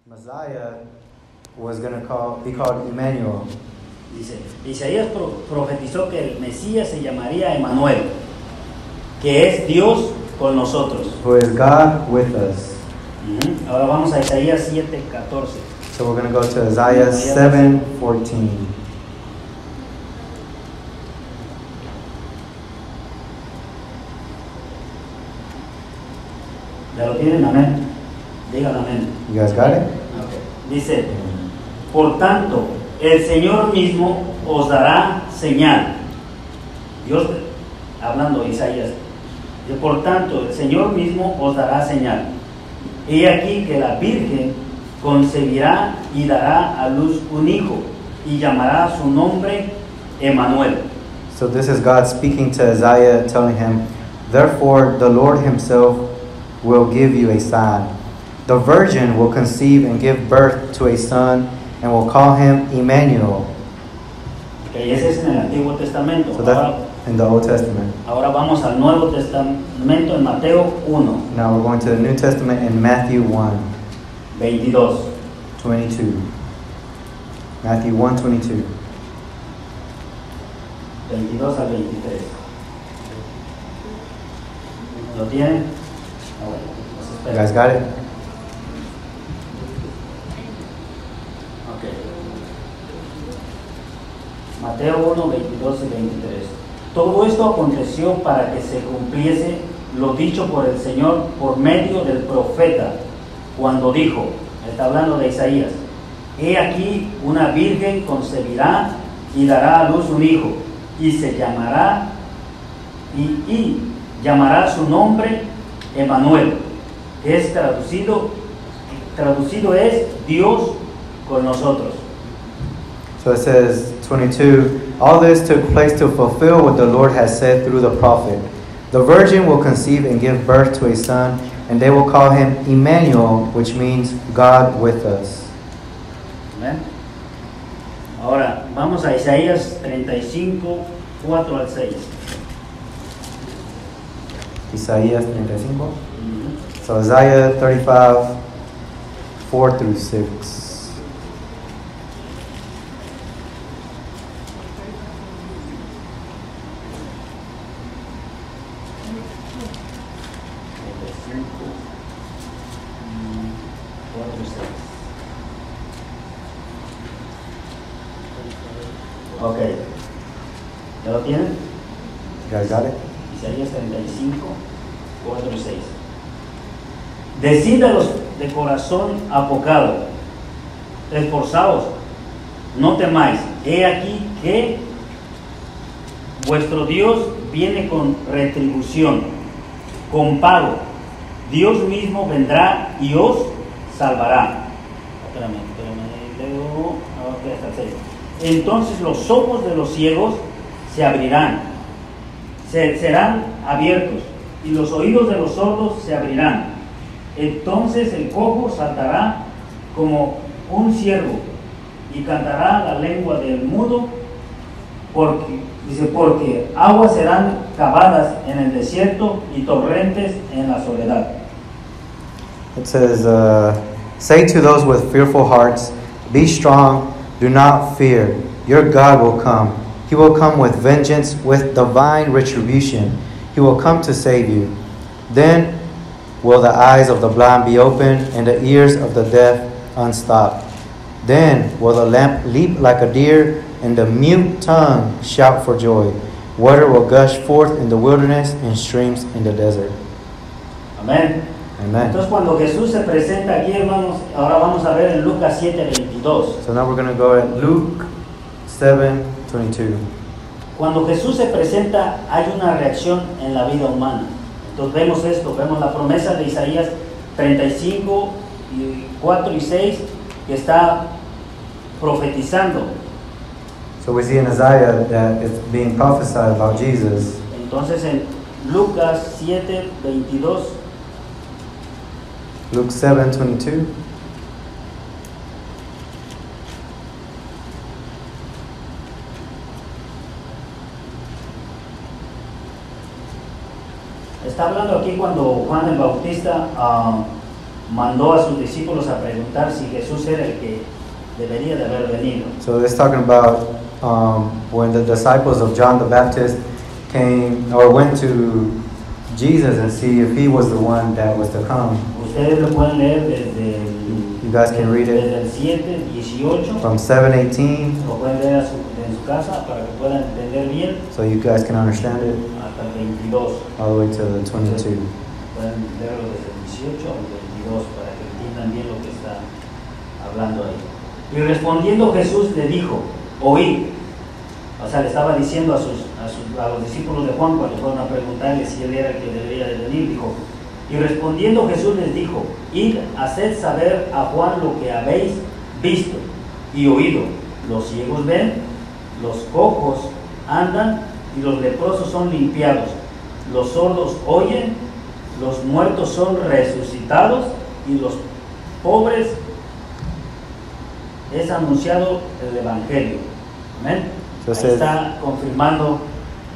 Messiah was going to be called Emmanuel. Dice, Isaías profetizó que el Mesías se llamaría Emmanuel, que es Dios con nosotros. Who is God with us. Ahora vamos a Isaías 7:14. So we're going to go to Isaiah 7:14. ¿Ya lo tienen? Amén. Digan amén. You guys got it? Okay. Dice, por tanto, el Señor mismo os dará señal. Dios, hablando de Isaías, por tanto, el Señor mismo os dará señal. He aquí que la Virgen concebirá y dará a luz un hijo, y llamará su nombre Emmanuel. So this is God speaking to Isaiah, telling him, therefore the Lord himself will give you a sign. The virgin will conceive and give birth to a son, and will call him Emmanuel. Okay, ese es en el Antiguo Testamento. So that's in the Old Testament. Ahora vamos al Nuevo Testamento en Mateo 1, Now we're going to the New Testament in Matthew 1, 22. 22. Matthew 1, 22. 22 al 23. ¿Lo tienen? Ah, bueno, pues You espera. guys got it? Ok. Mateo 1, 22 y 23. Todo esto aconteció para que se cumpliese lo dicho por el Señor por medio del profeta, cuando dijo, está hablando de Isaías, he aquí una virgen concebirá y dará a luz un hijo, y se llamará, y llamará su nombre Emmanuel, que es traducido es Dios con nosotros. So it says, 22, all this took place to fulfill what the Lord has said through the prophet. The virgin will conceive and give birth to a son, and they will call him Emmanuel, which means God with us. Amén. Ahora vamos a Isaías 35, 4 al 6. Isaías 35. So Isaiah 35, 4 through 6. Ok, ¿ya lo tienen? You guys got it? Isaías 35, 4 y 6. Decid a los de corazón apocado, esforzaos, no temáis, he aquí que vuestro Dios viene con retribución, con pago. Dios mismo vendrá y os salvará. Espérame, leo, ok, hasta el 6. Entonces los ojos de los ciegos se abrirán, serán abiertos, y los oídos de los sordos se abrirán. Entonces el cojo saltará como un ciervo, y cantará la lengua del mudo, porque aguas serán cavadas en el desierto y torrentes en la soledad. It says, say to those with fearful hearts, be strong, do not fear. Your God will come. He will come with vengeance, with divine retribution. He will come to save you. Then will the eyes of the blind be opened, and the ears of the deaf unstopped. Then will the lamp leap like a deer, and the mute tongue shout for joy. Water will gush forth in the wilderness, and streams in the desert. Amén. Amen. Entonces cuando Jesús se presenta aquí, hermanos, ahora vamos a ver en Lucas 7:22. So now we're going to go at Luke 7:22. Cuando Jesús se presenta, hay una reacción en la vida humana. Entonces vemos esto, vemos la promesa de Isaías 35, 4 y 6, que está profetizando. So we see in Isaiah that it's being prophesied about Jesus. Entonces en Lucas 7:22, Luke 7:22. está hablando aquí cuando Juan el Bautista mandó a sus discípulos a preguntar si Jesús era el que debería de haber venido. So it's talking about when the disciples of John the Baptist came or went to Jesus and see if he was the one that was to come. Ustedes lo pueden leer desde el, You guys can read it desde el 7, 18, from 7:18, lo pueden leer en su casa para que puedan entender bien, so you guys can understand it, hasta el 22. all the way to the 22. Pueden leerlo desde el 18 al 22 para que entiendan bien lo que está hablando ahí. Y respondiendo Jesús le dijo, oíd. O sea, le estaba diciendo a los discípulos de Juan cuando fueron a preguntarle si él era el que debería de venir, dijo, y respondiendo Jesús les dijo, id, haced saber a Juan lo que habéis visto y oído. Los ciegos ven, los cojos andan y los leprosos son limpiados, los sordos oyen, los muertos son resucitados y los pobres es anunciado el Evangelio. Amén. Ahí está confirmando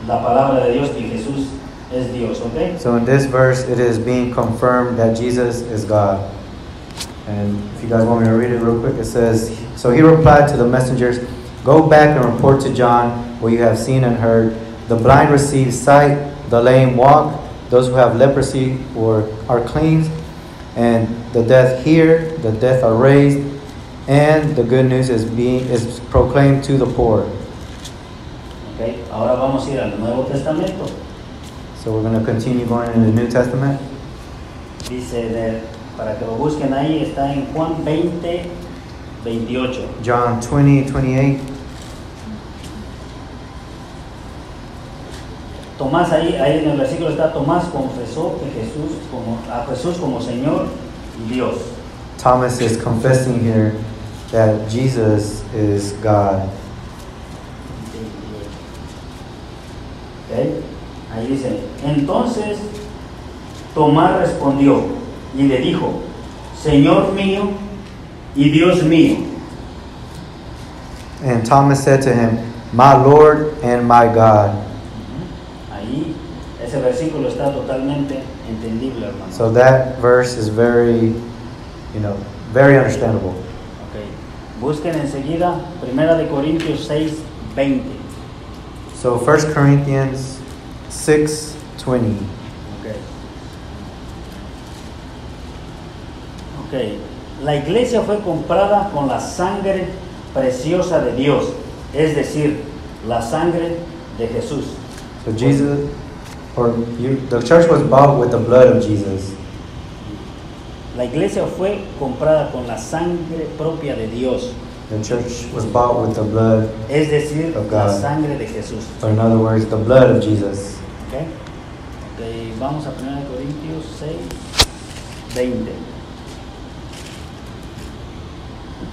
la palabra de Dios que Jesús es Dios, ¿ok? So in this verse, it is being confirmed that Jesus is God. And if you guys want me to read it real quick, it says, so he replied to the messengers, go back and report to John what you have seen and heard. The blind receive sight, the lame walk, those who have leprosy are cleansed, and the deaf hear, the deaf are raised, and the good news is proclaimed to the poor. Okay. Ahora vamos a ir al Nuevo Testamento. So we're going to continue going into the New Testament. Dice, para que lo busquen ahí, está en Juan 20, 28. John 20:28. Tomás ahí en el versículo está, Tomás confesó que a Jesús como Señor y Dios. Thomas is confessing here that Jesus is God. Okay. Ahí dice, entonces Tomás respondió y le dijo, Señor mío y Dios mío. And Thomas said to him, my Lord and my God. Ahí ese versículo está totalmente entendible, hermano. So that verse is very, very understandable. Okay. Busquen enseguida 1 Corintios 6, 20. So 1 Corinthians 6:20. Okay. La iglesia fue comprada con la sangre preciosa de Dios, es decir, la sangre de Jesús. So the church was bought with the blood of Jesus. La iglesia fue comprada con la sangre propia de Dios. The church was bought with the blood, es decir, of la God. sangre de Jesús. Or in other words, the blood of Jesus. Okay. Vamos a 1 Corintios 6, 20.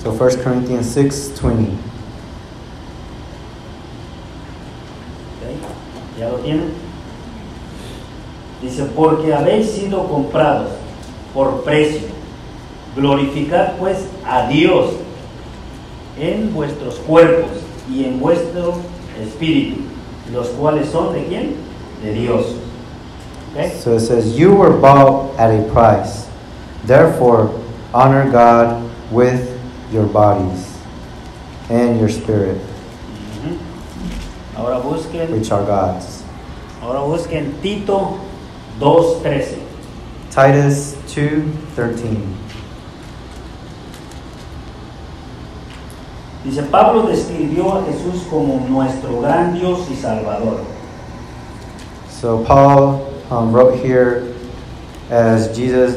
So 1 Corinthians 6:20. Okay. ¿Ya lo tienen? Dice, porque habéis sido comprados por precio. Glorificad pues a Dios en vuestros cuerpos y en vuestro espíritu, los cuales son ¿de quién? De Dios. Okay? So it says, you were bought at a price. Therefore, honor God with your bodies and your spirit, Ahora busquen, which are God's. ahora busquen Tito 2:13. Titus 2:13. Dice, Pablo describió a Jesús como nuestro gran Dios y Salvador. So Paul wrote here as Jesus,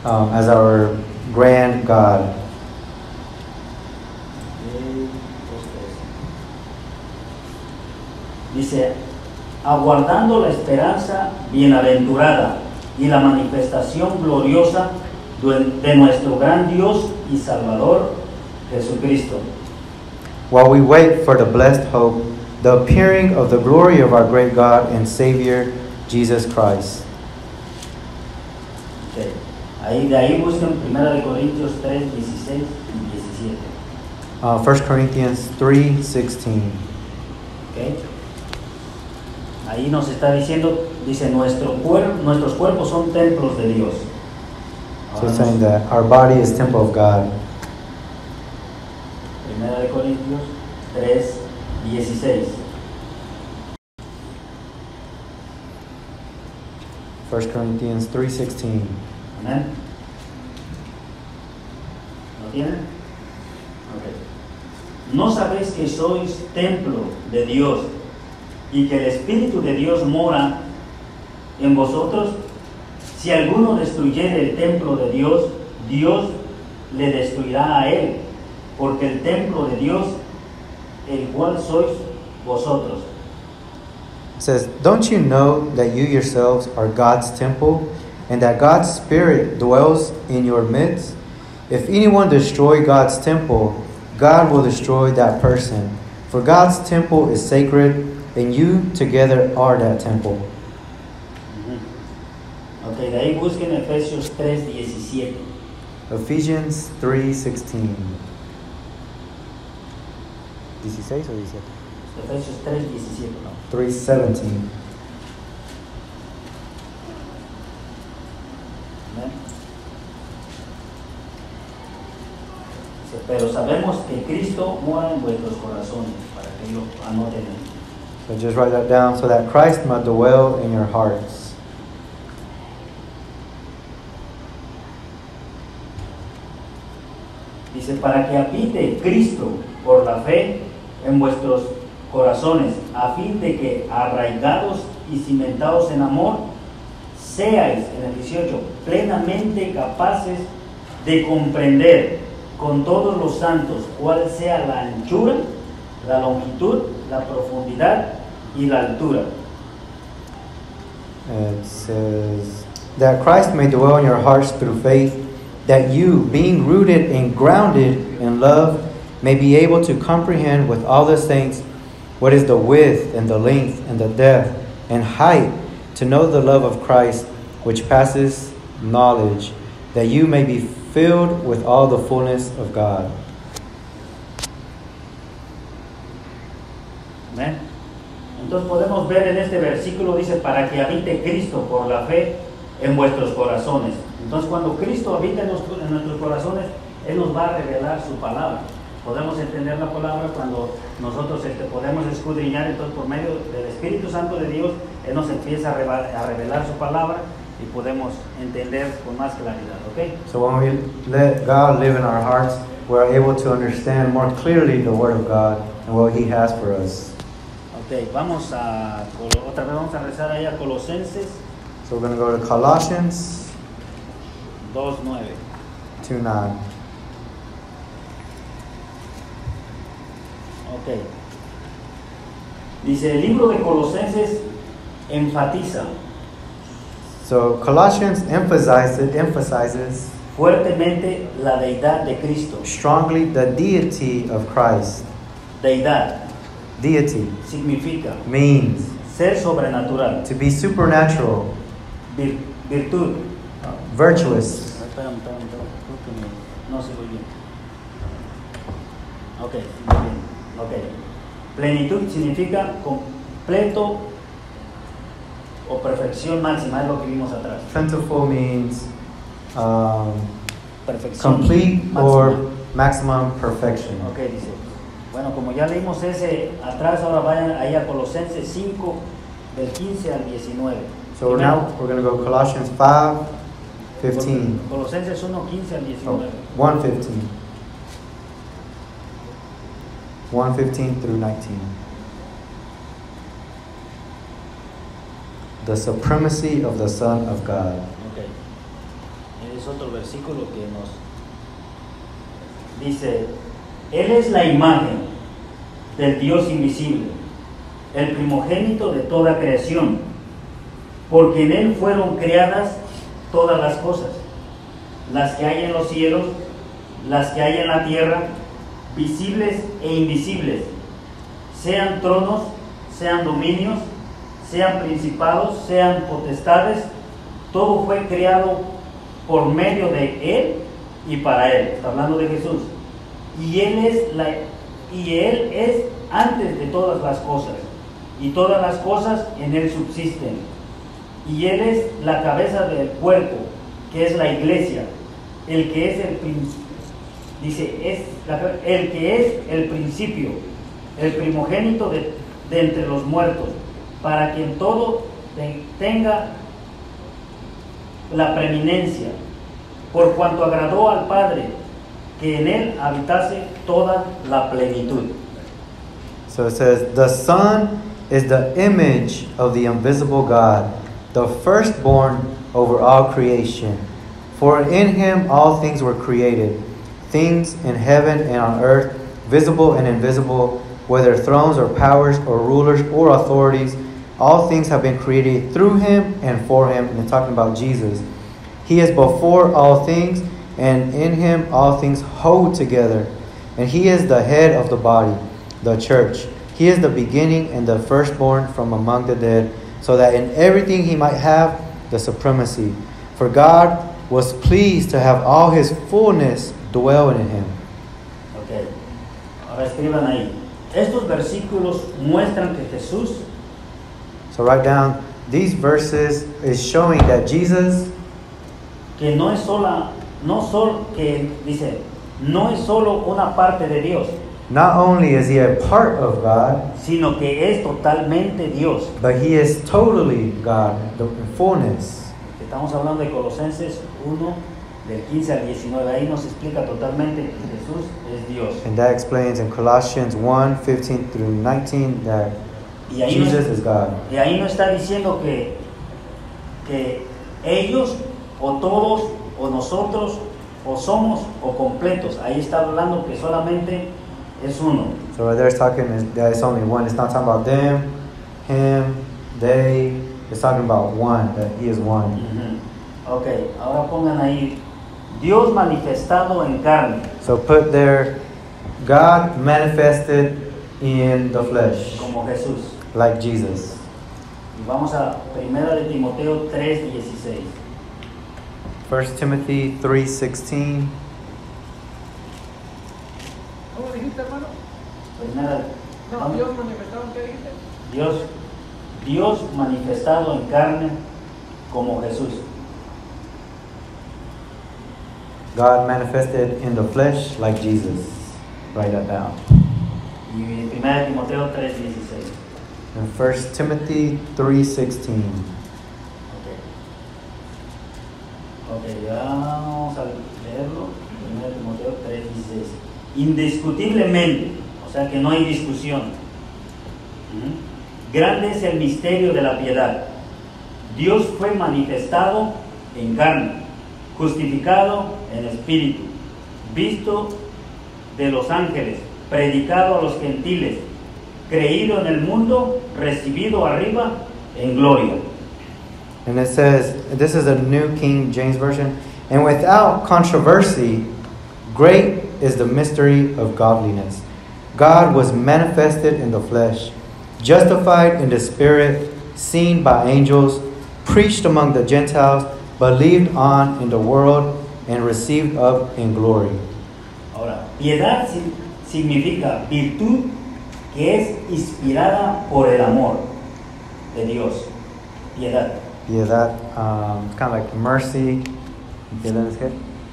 as our grand God. Dice, aguardando la esperanza bienaventurada y la manifestación gloriosa de nuestro gran Dios y Salvador Jesucristo. While we wait for the blessed hope, the appearing of the glory of our great God and Savior, Jesus Christ. Okay. De ahí buscan 1 Corintios 3, 16 y 17. 1 Corinthians 3:16. Okay. Ahí nos está diciendo, dice, nuestros cuerpos son templos de Dios. So it's saying that our body is temple of God. Primera de Corintios 3:16. 1 Corinthians 3:16. Amén. ¿Lo tienen? Ok. ¿No sabéis que sois templo de Dios y que el Espíritu de Dios mora en vosotros? Si alguno destruyere el templo de Dios, Dios le destruirá a él, porque el templo de Dios, el cual sois vosotros. It says, "Don't you know that you yourselves are God's temple, and that God's Spirit dwells in your midst? If anyone destroy God's temple, God will destroy that person. For God's temple is sacred, and you together are that temple." Ok, de ahí busquen Efesios 3:17. Ephesians 3:16. 16 o 17? Efesios 3:17. 3:17. Amén. Dice, pero sabemos que Cristo mora en vuestros corazones, para que lo anoten ahí. So just write that down, so that Christ might dwell in your hearts. Dice, para que habite Cristo por la fe en vuestros corazones, a fin de que arraigados y cimentados en amor, seáis, en el 18, plenamente capaces de comprender con todos los santos cuál sea la anchura, la longitud, la profundidad y la altura. It says, that Christ may dwell in your hearts through faith, that you, being rooted and grounded in love, may be able to comprehend with all the saints what is the width and the length and the depth and height, to know the love of Christ, which passes knowledge, that you may be filled with all the fullness of God. Amén. Entonces podemos ver en este versículo, dice, para que habite Cristo por la fe en vuestros corazones. Entonces cuando Cristo habita en nuestros corazones, Él nos va a revelar su palabra. Podemos entender la palabra cuando nosotros podemos escudriñar, entonces por medio del Espíritu Santo de Dios, Él nos empieza a revelar su palabra y podemos entender con más claridad, ¿ok? So when we let God live in our hearts, we're able to understand more clearly the Word of God and what He has for us. Ok, otra vez vamos a rezar ahí a Colosenses So we're going to go to Colossians 2:9. 2:9. Ok. Dice, el libro de Colosenses enfatiza So Colossians emphasizes fuertemente la deidad de Cristo. strongly the deity of Christ. Deidad Deity significa means ser sobrenatural, to be supernatural, virtud. virtuous. Espérame, creo que no sigo bien. Ok, muy bien. Ok. Plenitud significa completo o perfección máxima, es lo que vimos atrás. Plentiful means Perfección complete máxima. or maximum perfection. Ok, dice. Bueno, como ya leímos ese atrás, ahora vayan ahí a Colosenses 5, del 15 al 19. So now we're going to go Colossians 5:15. Colosenses 1, 15 al 19. 1:15. 1:15 through 19. The supremacy of the Son of God. Ok. Es otro versículo que nos dice, Él es la imagen del Dios invisible, el primogénito de toda creación, porque en Él fueron creadas todas las cosas, las que hay en los cielos, las que hay en la tierra, visibles e invisibles, sean tronos, sean dominios, sean principados, sean potestades, todo fue creado por medio de Él y para Él. Está hablando de Jesús. Y Él es antes de todas las cosas, y todas las cosas en Él subsisten. Y Él es la cabeza del cuerpo, que es la iglesia, el que es el principio, dice, el que es el principio, el primogénito de entre los muertos, para quien todo tenga la preeminencia, por cuanto agradó al Padre que en él habitase toda la plenitud. So it says, the Son is the image of the invisible God, the firstborn over all creation. For in him all things were created, things in heaven and on earth, visible and invisible, whether thrones or powers or rulers or authorities. All things have been created through him and for him. And they're talking about Jesus. He is before all things, and in him all things hold together. And he is the head of the body, the church. He is the beginning and the firstborn from among the dead, so that in everything he might have the supremacy. For God was pleased to have all his fullness dwell in him. Ok, ahora escriban ahí. Estos versículos muestran que Jesús, So write down, these verses is showing that Jesus, que no es solo una parte de Dios, not only is he a part of God, sino que es totalmente Dios. but he is totally God, the fullness. Estamos hablando de Colosenses 1, del 15 al 19. Ahí nos explica totalmente que Jesús es Dios. And that explains in Colossians 1, 15 through 19 that Y ahí, Jesus is God. y ahí no está diciendo que ellos, o todos, o nosotros, o somos, o completos. Ahí está hablando que solamente es uno. So right there it's talking that it's only one. It's not talking about them, him, they. It's talking about one, that he is one. Ok, ahora pongan ahí, Dios manifestado en carne. So put there, God manifested in the flesh, Como Jesús. like Jesus. Y vamos a 1 de Timoteo 3:16. 1 Timothy 3:16. ¿Cómo dijiste, hermano? No, ¿Dónde? Dios manifestado, ¿qué dijiste? Dios manifestado en carne como Jesús. God manifested in the flesh like Jesus. Write that down. Y 1 de Timoteo 3:16. In 1 Timothy 3:16. Ok, ya vamos a leerlo. 1 de Timoteo 3:16. Indiscutiblemente, o sea que no hay discusión. Grande es el misterio de la piedad. Dios fue manifestado en carne, justificado en espíritu, visto de los ángeles, predicado a los gentiles, creído en el mundo, recibido arriba en gloria. And it says, this is a New King James Version, and without controversy, great is the mystery of godliness. God was manifested in the flesh, justified in the spirit, seen by angels, preached among the Gentiles, believed on in the world, and received up in glory. Ahora, piedad significa virtud que es inspirada por el amor de Dios. Piedad. Yeah, that it's kind of like mercy.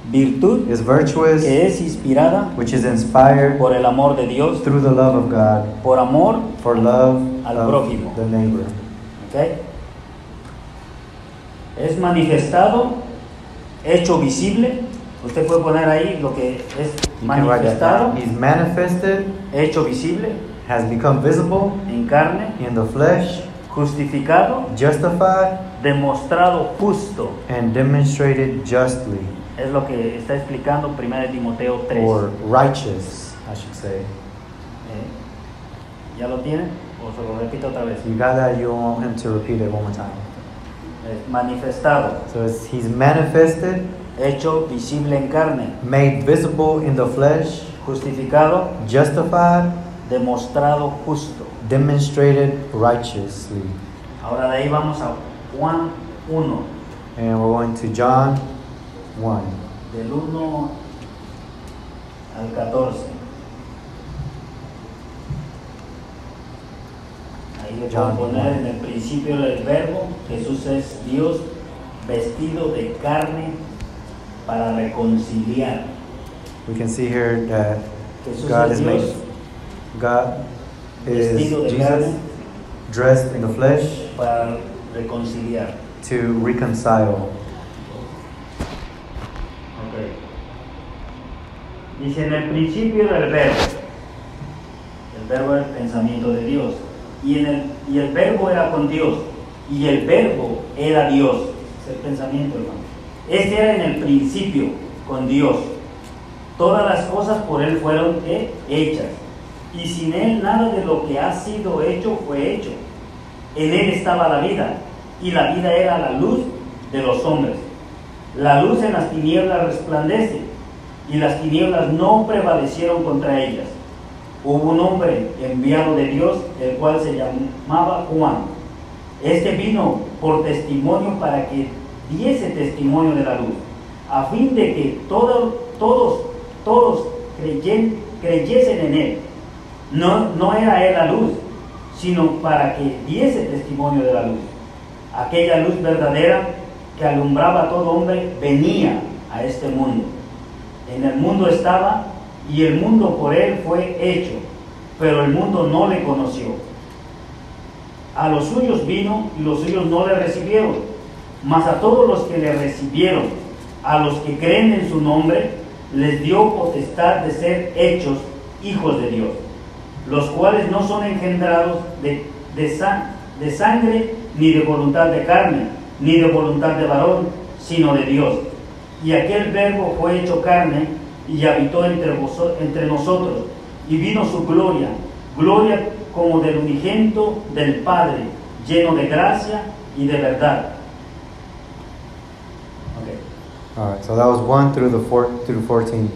Virtud Is virtuous, que es inspirada which is inspired por el amor de Dios, through the love of God, por amor, for love Al of prójimo. the neighbor. ¿ok? Es manifestado, hecho visible. Usted puede poner ahí lo que es You can write that down. manifestado, He's manifested, hecho visible, has become visible en carne, in the flesh, justificado, justified, demostrado justo. and demonstrated justly, Es lo que está explicando 1 de Timoteo 3. or righteous, I should say. ¿Ya lo tienen? ¿O se lo repito otra vez? You got that? You want him to repeat it one more time. Manifestado, So he's manifested, hecho visible en carne, made visible in the flesh, justificado, justified, demostrado justo. demonstrated righteously. Ahora de ahí vamos a Juan 1, And we're going to John 1. del 1 al 14. Ahí le puedo John poner 1. en el principio el verbo, Jesús es Dios vestido de carne para reconciliar. We can see here that Jesús God es is Dios, made. God vestido is de Jesus carne dressed in the flesh para reconciliar. to reconcile. Okay. Dice, en el principio era el verbo era el pensamiento de Dios, y el verbo era con Dios, y el verbo era Dios. Es el pensamiento, hermano. Este era en el principio con Dios. Todas las cosas por Él fueron hechas, y sin Él nada de lo que ha sido hecho fue hecho. En Él estaba la vida, y la vida era la luz de los hombres. La luz en las tinieblas resplandece, y las tinieblas no prevalecieron contra ellas. Hubo un hombre enviado de Dios, el cual se llamaba Juan. Este vino por testimonio para que diese testimonio de la luz, a fin de que todos creyesen en él. No era él la luz, sino para que diese testimonio de la luz. Aquella luz verdadera que alumbraba a todo hombre venía a este mundo. En el mundo estaba, y el mundo por él fue hecho, pero el mundo no le conoció. A los suyos vino, y los suyos no le recibieron. Mas a todos los que le recibieron, a los que creen en su nombre, les dio potestad de ser hechos hijos de Dios, los cuales no son engendrados de sangre, ni de voluntad de carne, ni de voluntad de varón, sino de Dios. Y aquel verbo fue hecho carne, y habitó entre nosotros, y vino su gloria como del unigénito del Padre, lleno de gracia y de verdad. Okay. All right, so that was 1 through 14.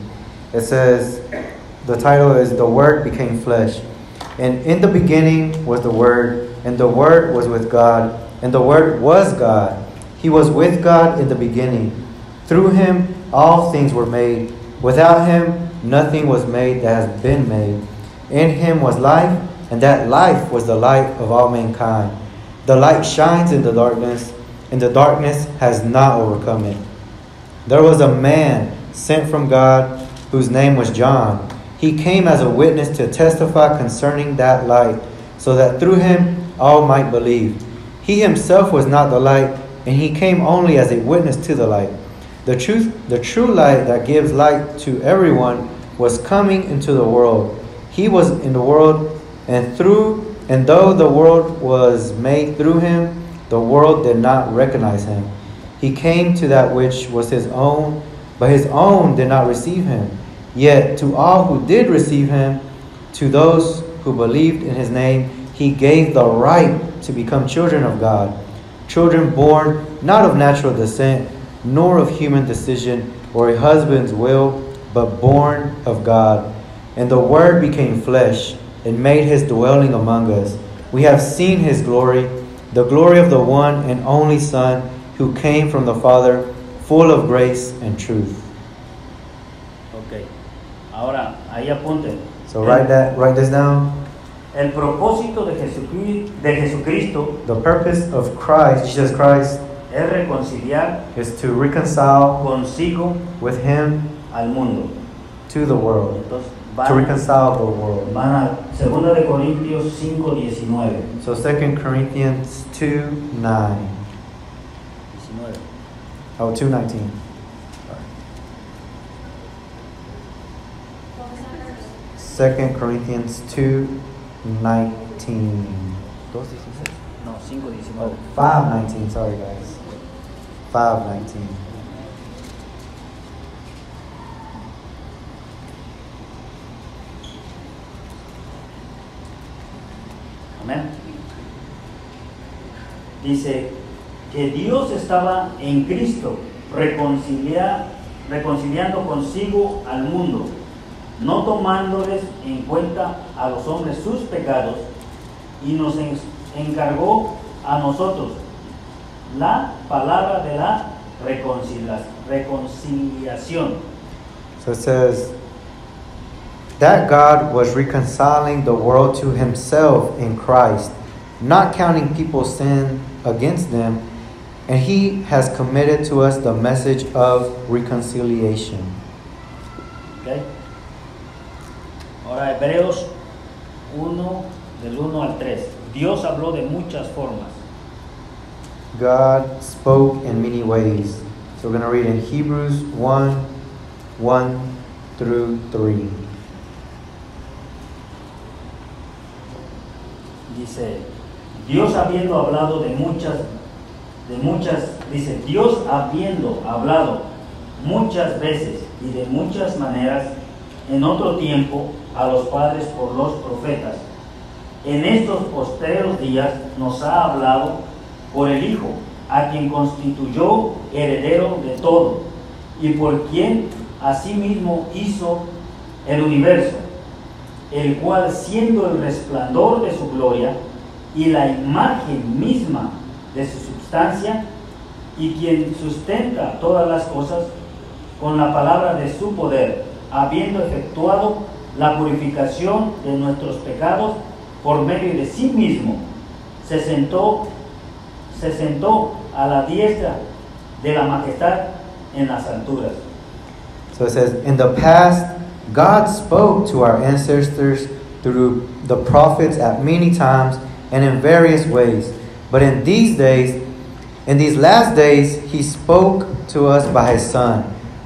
It says, the title is The Word Became Flesh. And in the beginning was the Word, and the Word was with God, and the Word was God. He was with God in the beginning. Through him all things were made. Without him nothing was made that has been made. In him was life, and that life was the light of all mankind. The light shines in the darkness, and the darkness has not overcome it. There was a man sent from God whose name was John. He came as a witness to testify concerning that light, so that through him all might believe. He himself was not the light, and he came only as a witness to the light. The true light that gives light to everyone was coming into the world. He was in the world, and though the world was made through him, the world did not recognize him. He came to that which was his own, but his own did not receive him. Yet to all who did receive him, to those who believed in his name, he gave the right to become children of God. Children born not of natural descent, nor of human decision or a husband's will, but born of God. And the Word became flesh and made his dwelling among us. We have seen his glory, the glory of the one and only Son, who came from the Father, full of grace and truth. Okay. Ahora, ahí apunten. So write this down. El propósito de Jesucristo The purpose of Christ, Jesus Christ, es reconciliar is to reconcile consigo with him al mundo. to the world. Entonces, To reconcile the world. van a 2 de Corintios 5:19. So 2 Corinthians 2:9. 19. Oh, 2:19. 2 Corinthians 2:19. No, 5:19. Oh, 5:19. Sorry, guys. 5:19. Amén. Dice que Dios estaba en Cristo reconciliando consigo al mundo, no tomándoles en cuenta a los hombres sus pecados, y nos encargó a nosotros la palabra de la reconciliación. So it says that God was reconciling the world to himself in Christ, not counting people's sin against them, and He has committed to us the message of reconciliation. ¿Ok? Ahora Hebreos 1, del 1 al 3. Dios habló de muchas formas. God spoke in many ways. So we're going to read in Hebrews 1:1 through 3. Dice, Dios habiendo hablado dice, Dios habiendo hablado muchas veces y de muchas maneras en otro tiempo a los padres por los profetas, en estos postreros días nos ha hablado por el Hijo, a quien constituyó heredero de todo, y por quien asimismo hizo el universo, el cual siendo el resplandor de su gloria y la imagen misma de su substancia, y quien sustenta todas las cosas con la palabra de su poder, habiendo efectuado la purificación de nuestros pecados por medio de sí mismo, se sentó a la diestra de la majestad en las alturas. So it says, in the past, God spoke to our ancestors through the prophets at many times and in various ways. But in these last days, He spoke to us by His Son,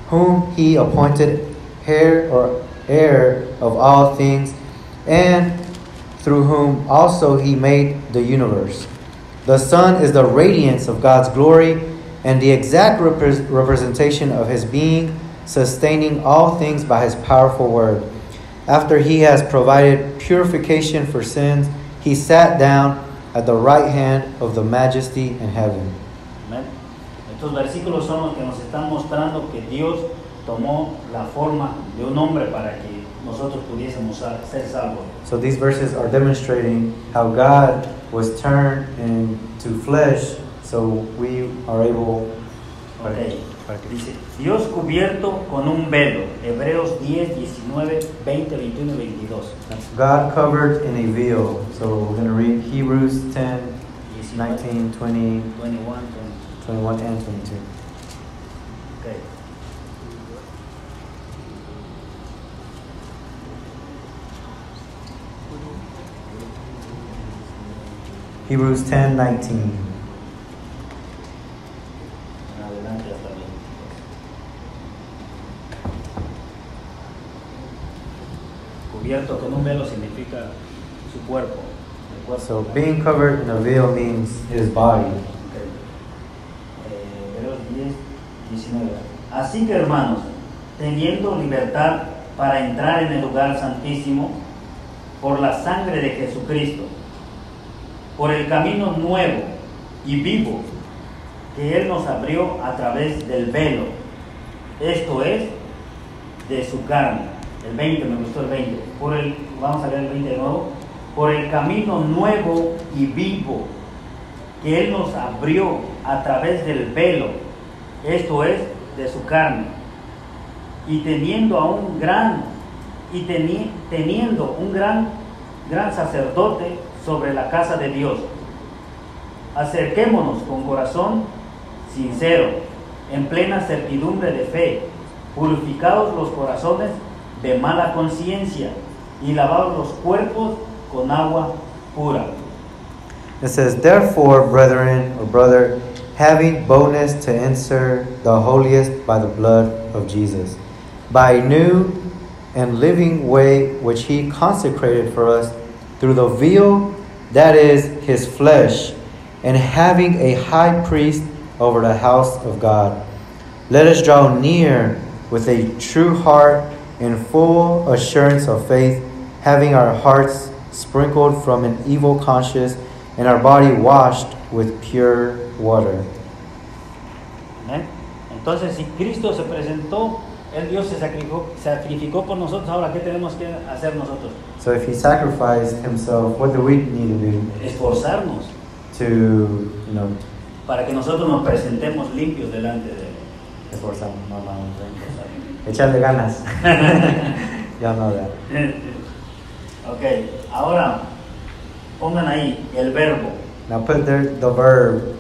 whom He appointed heir of all things, and through whom also He made the universe. The Son is the radiance of God's glory and the exact representation of His being, sustaining all things by His powerful word. After He has provided purification for sins, He sat down at the right hand of the Majesty in heaven. Amén. Estos versículos son los que nos están mostrando que Dios tomó la forma de un hombre para que nosotros pudiésemos ser salvos. So these verses are demonstrating how God was turned into flesh, so we are able. Okay. Dice, Dios cubierto con un velo. Hebreos 10, 19, 20, 21 y 22. God covered in a veil. So we're going to read Hebrews 10, 19, 20, 21 and 22. Okay. Hebrews 10, 19. Adelante hasta bien. Cubierto con un velo significa su cuerpo. El cuerpo. So being covered in a veil means His body. Okay. Hebreos 10, 19. Así que hermanos, teniendo libertad para entrar en el lugar santísimo por la sangre de Jesucristo, por el camino nuevo y vivo que Él nos abrió a través del velo, esto es, de su carne. El 20, me gustó el 20. Vamos a leer el 20 de nuevo. Por el camino nuevo y vivo que Él nos abrió a través del velo, esto es, de su carne. Y teniendo un gran sacerdote sobre la casa de Dios, acerquémonos con corazón sincero, en plena certidumbre de fe, purificados los corazones de mala conciencia y lavados los cuerpos con agua pura. It says, therefore, brethren or brother, having boldness to enter the holiest by the blood of Jesus, by a new and living way which He consecrated for us through the veil that is His flesh, and having a high priest over the house of God. Let us draw near with a true heart in full assurance of faith, having our hearts sprinkled from an evil conscience and our body washed with pure water. ¿Eh? Entonces, si Cristo se presentó, el Dios se sacrificó por nosotros, ahora ¿qué tenemos que hacer nosotros? So if He sacrificed Himself, what do we need to do? Esforzarnos To, para que nosotros nos presentemos limpios delante de Él. esforzarnos, echarle ganas. Ya no da. Ok, ahora pongan ahí el verbo. Now put there the verb.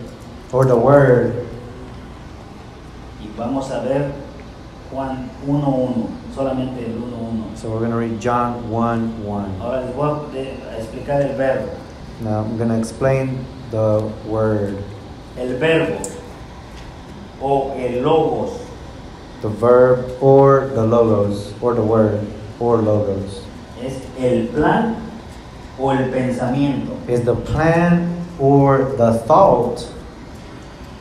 or the Word. Y vamos a ver Juan 1:1, solamente el 1:1. So we're going to read John 1:1. Ahora les voy a explicar el verbo. Now I'm going to explain the Word. El verbo o el logos The verb or the logos, or the Word or logos, es el plan o el pensamiento, is the plan or the thought.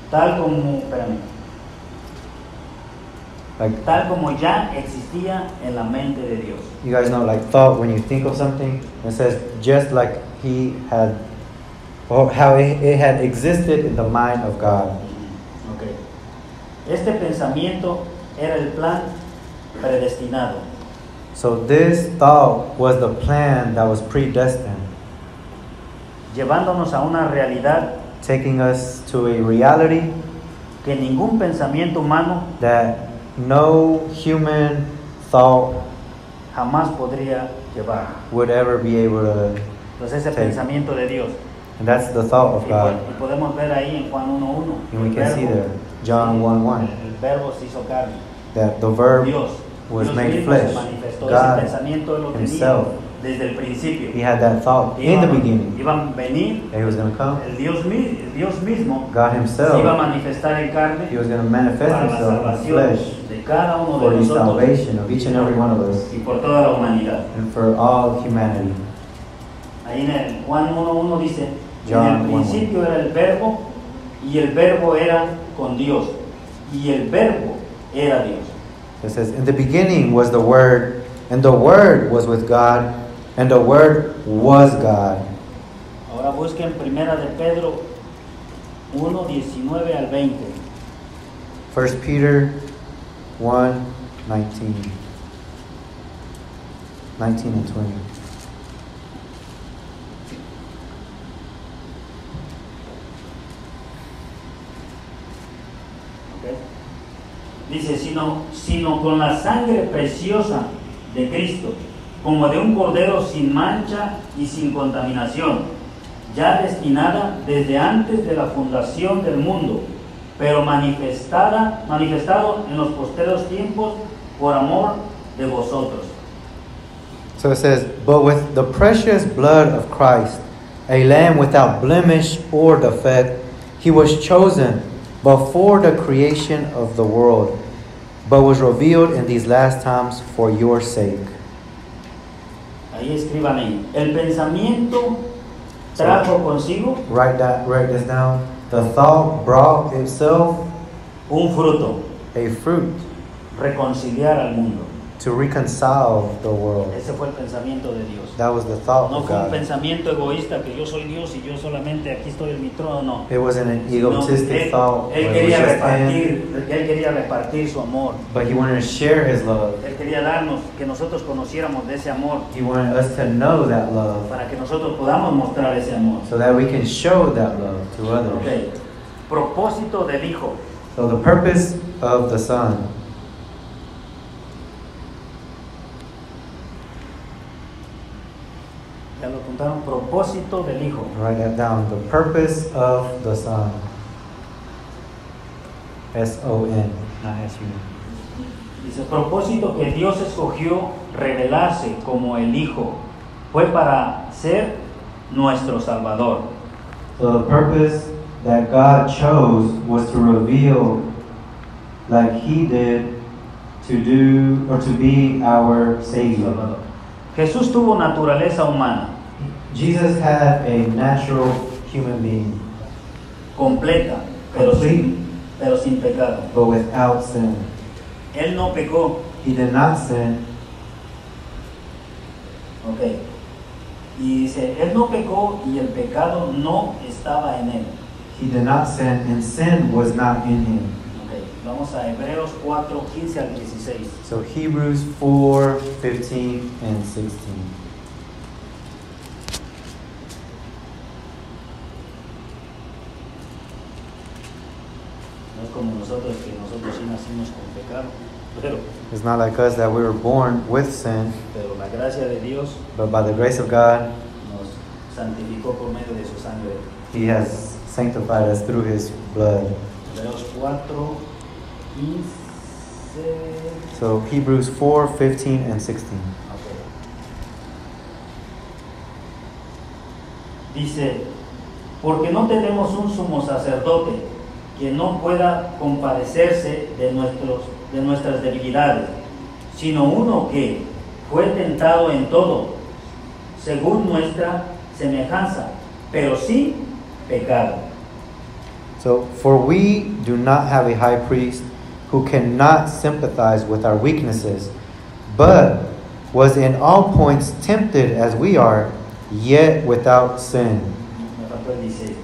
tal como, espérame, Like, tal como ya existía en la mente de Dios. you guys know, like thought, when you think of something, it says just like he had, or how it had existed in the mind of God. Okay. Este pensamiento era el plan predestinado, So this thought was the plan that was predestined, llevándonos a una realidad taking us to a reality que ningún pensamiento humano that no human thought jamás podría llevar. would ever be able to, Entonces ese Sí. pensamiento de Dios. and that's the thought of God. Y podemos ver ahí en Juan 1:1. And we el can see verbo, there, John 1:1, el verbo se hizo carne. that the verb Dios was Dios made mismo flesh. se manifestó. God Ese pensamiento él lo tenía himself, desde el principio. he had that thought in the beginning, Iban a venir that he was going to come. el Dios mismo God se iba a himself, manifestar en carne he was going to manifest para la himself in salvación flesh de cada uno for de the nosotros salvation of each and every one of us y por toda la humanidad. and for all humanity. Ahí en el Juan 1:1 dice, John en el 1:1. principio era el verbo y el verbo era con Dios y el verbo era Dios. It says, in the beginning was the Word, and the Word was with God, and the Word was God. Ahora busquen primera de Pedro 1:19 al 20. 1 Peter 1:19, 19 and 20. ¿Ok? Dice, sino con la sangre preciosa de Cristo, como de un cordero sin mancha y sin contaminación, ya destinada desde antes de la fundación del mundo, pero manifestado en los posteros tiempos por amor de vosotros. So it says, but with the precious blood of Christ, a lamb without blemish or defect, he was chosen before the creation of the world, but was revealed in these last times for your sake. Ahí escriban ahí. El pensamiento trajo consigo Write this down. The thought brought itself un fruto, a fruit reconciliar al mundo. to reconcile the world. Ese fue el pensamiento de Dios. That was the thought No of fue un God. pensamiento egoísta que yo soy Dios y yo solamente aquí estoy en mi trono, no. It wasn't an Sino egotistic thought, él where it was quería just him, quería repartir su amor. but he wanted to share his love. Él quería darnos, que nosotros conociéramos de ese amor, He wanted us to know that love para que nosotros podamos mostrar ese amor. so that we can show that love to others. Ok. Propósito del Hijo. So the purpose of the Son. Ya lo contaron. Propósito del Hijo. Write that down. The purpose of the Son. S-O-N, not S-U-N. Dice, propósito que Dios escogió revelarse como el Hijo fue para ser nuestro Salvador. So the purpose that God chose was to reveal, like He did, to do or to be our Savior. Salvador. Jesús tuvo naturaleza humana, Jesus had a natural human being, completa, pero sin pecado. but without sin. Él no pecó. He did not sin. Ok. Y dice, Él no pecó y el pecado no estaba en Él. He did not sin, and sin was not in him. Ok. Vamos a Hebreos 4, 15 al 16. So Hebrews 4, 15 and 16. No es como nosotros, que nosotros sí nacimos con pecado. It's not like us that we were born with sin, Pero la gracia de Dios but by the grace of God, nos santificó por medio de su sangre. He has sanctified us through his blood. Hebreos 4, 15. So Hebrews 4, 15 and 16. Ok. Dice, porque no tenemos un sumo sacerdote que no pueda compadecerse de nuestras debilidades, sino uno que fue tentado en todo, según nuestra semejanza, pero sin pecado. So, for we do not have a high priest who cannot sympathize with our weaknesses, but was in all points tempted as we are, yet without sin. Dice,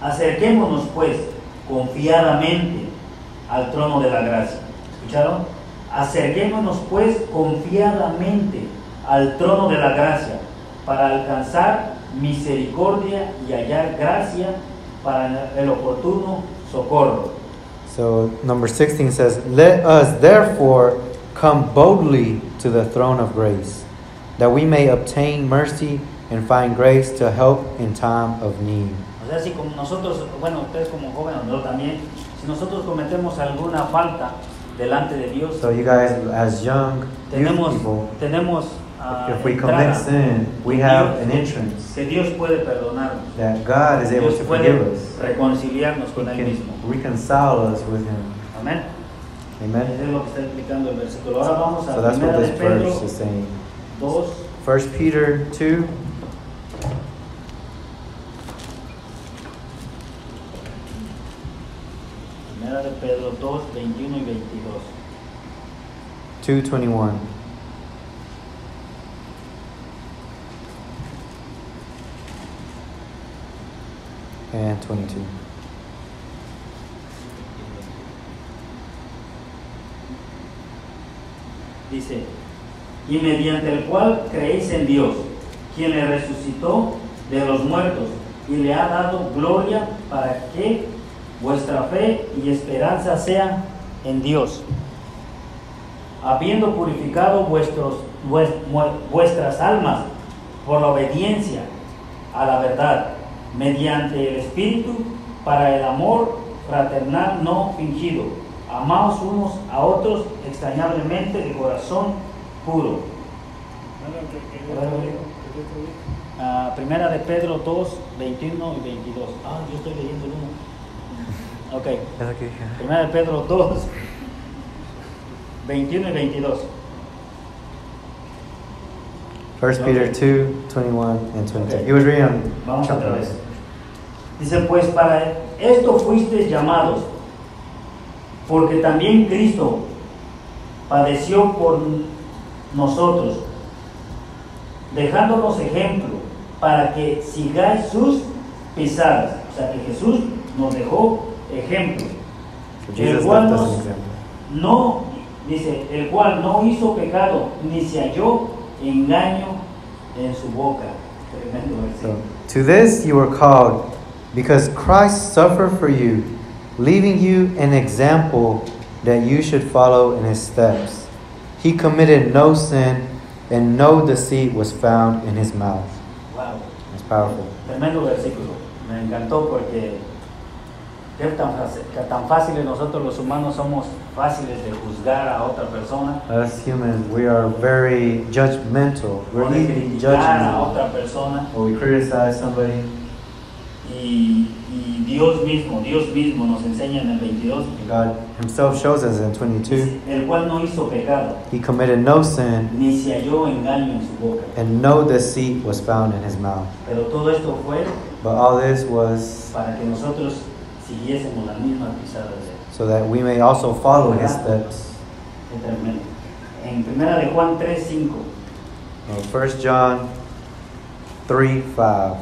acerquémonos pues confiadamente al trono de la gracia. ¿Escucharon? Acerquémonos pues confiadamente al trono de la gracia para alcanzar misericordia y hallar gracia para el oportuno socorro. So, number 16 says, let us therefore come boldly to the throne of grace, that we may obtain mercy and find grace to help in time of need. O sea, si como nosotros, bueno, ustedes como jóvenes, yo también, si nosotros cometemos alguna falta delante de Dios, So, you guys, as young youth people, tenemos if we commit sin, we have an entrance que Dios puede perdonarnos, that God is able Dios to puede forgive us. reconciliarnos He con Él mismo. can reconcile us with Him. Amén. Amen. Eso es lo que está explicando el versículo. Ahora vamos So a that's what 1 de this verse Pedro is saying. 2, 1 Peter 2, 1 de Pedro 2, 21 y 22. 2:21. And 22. Dice, y mediante el cual creéis en Dios, quien le resucitó de los muertos y le ha dado gloria para que vuestra fe y esperanza sea en Dios, habiendo purificado vuestras almas por la obediencia a la verdad, mediante el Espíritu, para el amor fraternal no fingido. Amaos unos a otros extrañablemente de corazón puro. Primera de Pedro 2, 21 y 22. Ah, yo estoy leyendo el 1. Ok. Primera de Pedro 2, 21 y 22. 1 Peter 2, 21 and 22. Okay. He was reading on Vamos chapter otra vez. 1. Dice, pues para esto fuisteis llamados, porque también Cristo padeció por nosotros, dejándonos ejemplo para que sigáis sus pisadas. O sea que Jesús nos dejó ejemplo. So El Jesus cual left us an nos- example. No, dice, el cual no hizo pecado, ni se halló engaño en su boca. Tremendo versículo. So, to this you were called, because Christ suffered for you, leaving you an example that you should follow in his steps. He committed no sin, and no deceit was found in his mouth. Wow. It's powerful. Tremendo versículo. Me encantó porque que tan fáciles nosotros los humanos somos fáciles de juzgar a otra persona Us humans, we are very judgmental. o We're de easy to criticar a judge otra persona or we criticize somebody. y Dios mismo nos enseña en el 22, God himself shows us in 22, dice, el cual no hizo pecado he committed no sin, ni se halló engaño en su boca. and no deceit was found in his mouth. Pero todo esto fue But all this was para que nosotros siguiésemos las mismas pisadas de él. so that we may also follow his steps. Qué tremendo. En 1 de Juan 3:5 1 John 3:5.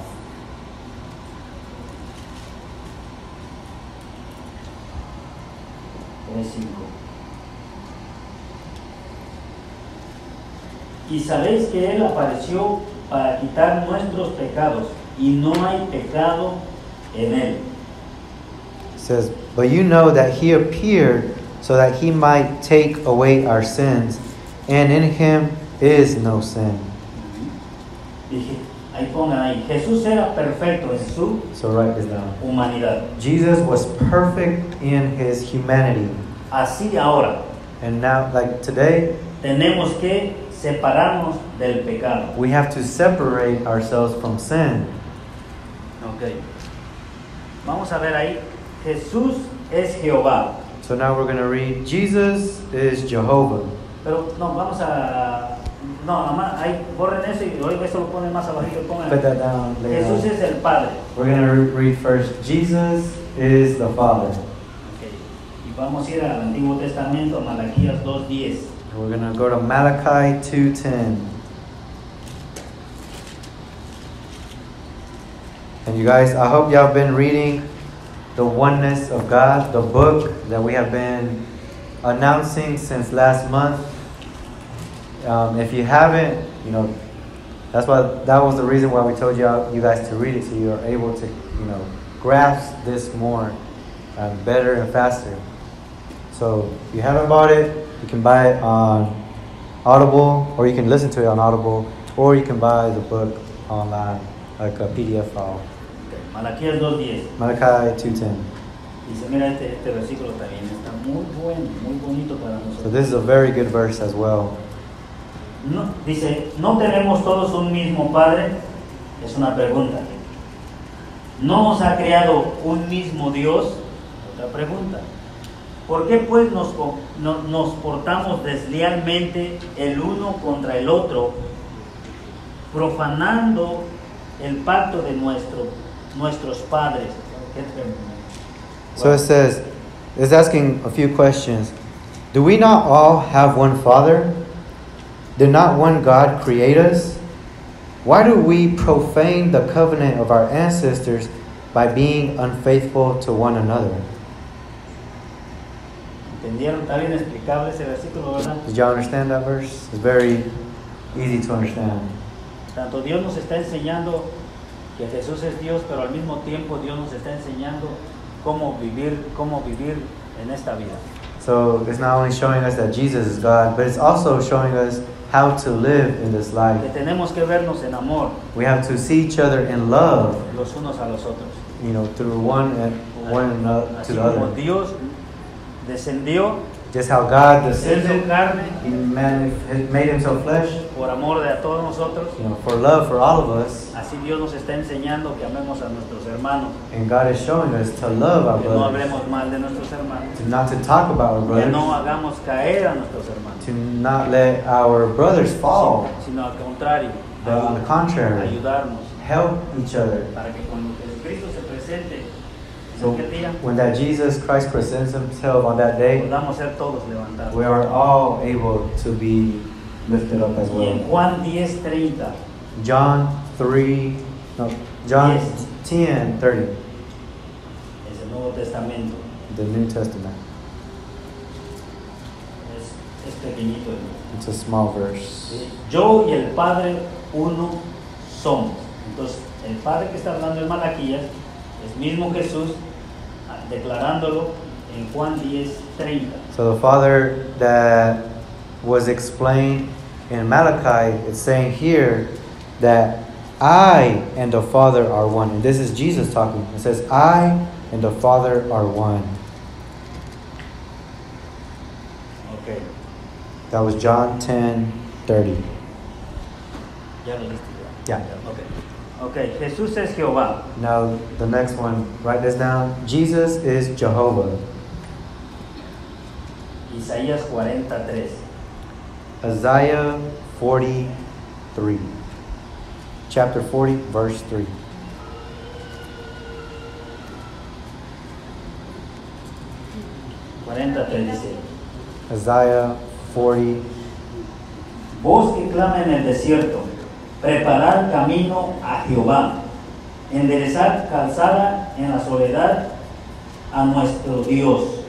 Y sabéis que Él apareció para quitar nuestros pecados, y no hay pecado en Él. It says, but you know that he appeared so that he might take away our sins, and in him is no sin. Ahí pongan ahí. Jesús era perfecto en su So write this down. humanidad. Jesus was perfect in his humanity. Así ahora And now, like today, tenemos que separarnos del pecado. we have to separate ourselves from sin. Ok. Vamos a ver ahí. Jesús es Jehová. So now we're going to read, Jesus is Jehovah. Pero no, vamos a... No, nomás ahí borren eso y hoy eso lo ponen más abajito. Pongan. Put that down later Jesús on. es el Padre. We're going to read first, Jesus is the Father. Ok. Y vamos a ir al Antiguo Testamento, Malaquías 2:10. We're going to go to Malachi 2:10. And you guys, I hope y'all have been reading The Oneness of God, the book that we have been announcing since last month. If you haven't, that was the reason why we told you guys to read it, so you're able to, grasp this more, better and faster. So if you haven't bought it, you can buy it on Audible, or you can listen to it on Audible, or you can buy the book online, like a PDF file. Okay. Malaquías 2:10. Malachi 2:10. Dice, mira este versículo también, está muy bueno, muy bonito para So nosotros. this is a very good verse as well. No, dice, ¿no tenemos todos un mismo Padre? Es una pregunta. ¿No nos ha creado un mismo Dios? Otra pregunta. ¿Por qué pues nos portamos deslealmente el uno contra el otro, profanando el pacto de nuestros padres? ¿Qué tremendo? So it says, it's asking a few questions. Do we not all have one Father? Did not one God create us? Why do we profane the covenant of our ancestors by being unfaithful to one another? ¿Entendieron? Está bien explicable ese versículo, ¿verdad? Did y'all understand that verse? It's very easy to understand. Tanto Dios nos está enseñando que Jesús es Dios, pero al mismo tiempo Dios nos está enseñando cómo vivir en esta vida. So it's not only showing us that Jesus is God, but it's also showing us how to live in this Que life. tenemos que vernos en amor We have to see each other in love, los unos a los otros. through one another to Así the como other. Dios descendió, Just how God se hizo descended, carne He made Himself flesh, por amor de a todos nosotros, for love for all of us. así Dios nos está enseñando que amemos a nuestros hermanos, And God is showing us to love our que no brothers, hablemos mal de nuestros hermanos, not to talk about our que brothers, no hagamos caer a nuestros hermanos, to not let our brothers fall, sino al contrario, but on the contrary, ayudarnos help each other. para que cuando Jesucristo se presente So en aquel día, when that Jesus Christ presents Himself on that day, podamos ser todos levantados. we are all able to be lifted up as Y well. en Juan 10:30 John 10:30, es el Nuevo Testamento, the New Testament. es pequeñito. It's a small verse. ¿Sí? Yo y el Padre uno somos. Entonces, el Padre que está hablando en Malaquías es mismo Jesús declarándolo en Juan 10:30. So the Father that was explained in Malachi, it's saying here that I and the Father are one. And this is Jesus talking. It says, I and the Father are one. Okay. That was John 10:30. Ya lo viste. Yeah. Okay, Jesús es Jehová. Now the next one, write this down. Jesus is Jehovah. Isaías 43. Isaiah 43. Chapter 40, verse 3. Dice: Isaiah 40. Voz que clama en el desierto, preparar camino a Jehová, enderezar calzada en la soledad a nuestro Dios.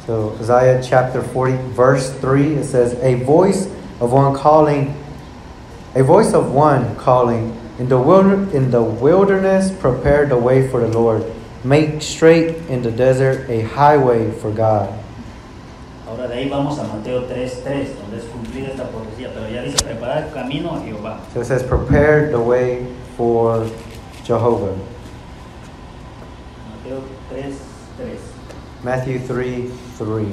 So Isaiah chapter 40, verse 3, it says, a voice of one calling, in the wilderness, prepare the way for the Lord. Make straight in the desert a highway for God. Ahora de ahí vamos a Mateo 3:3, donde es cumplida esta profecía, pero ya dice preparar camino a Jehová. So it says, prepare the way for Jehovah. Mateo 3:3. Matthew 3:3.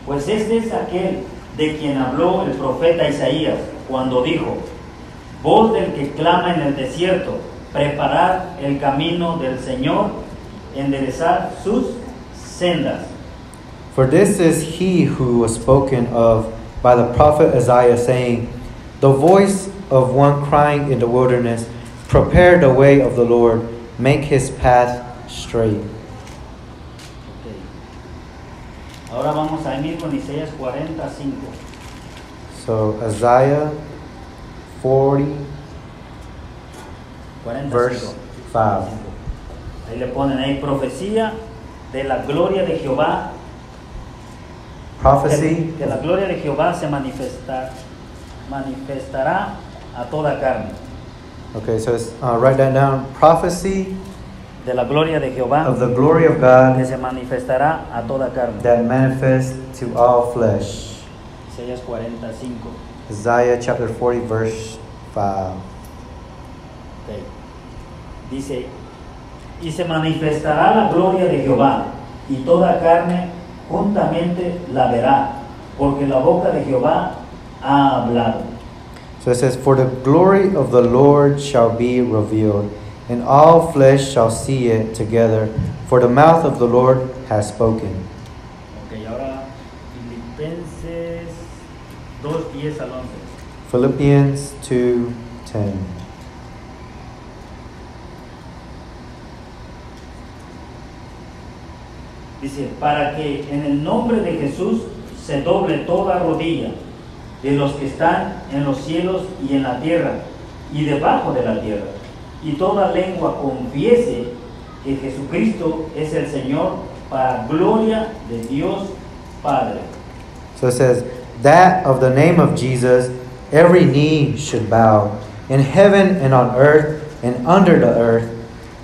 Pues este es aquel de quien habló el profeta Isaías cuando dijo: voz del que clama en el desierto, preparad el camino del Señor, enderezad sus sendas. For this is he who was spoken of by the prophet Isaiah, saying, the voice of one crying in the wilderness, prepare the way of the Lord, make his path straight. Okay. Ahora vamos a ir con Isaías 45. So Isaiah 40, 45. verse 5. Ahí le ponen ahí profecía de la gloria de Jehová. Prophecy. Que la gloria de Jehová se manifestará a toda carne. Okay, so it's, write that down. Prophecy De la gloria de Jehová of the glory of que God se manifestará a toda carne. that manifests to all flesh. Isaías 45. Isaiah chapter 40, verse 5. Okay. Dice: y se manifestará la gloria de Jehová, y toda carne juntamente la verá, porque la boca de Jehová ha hablado. So it says, for the glory of the Lord shall be revealed, and all flesh shall see it together, for the mouth of the Lord has spoken. Ok, ahora Filipenses 2:10 al 11. Philippians 2:10. Dice: para que en el nombre de Jesús se doble toda rodilla de los que están en los cielos y en la tierra y debajo de la tierra, y toda lengua confiese que Jesucristo es el Señor, para gloria de Dios Padre. So it says, that of the name of Jesus, every knee should bow, in heaven and on earth and under the earth,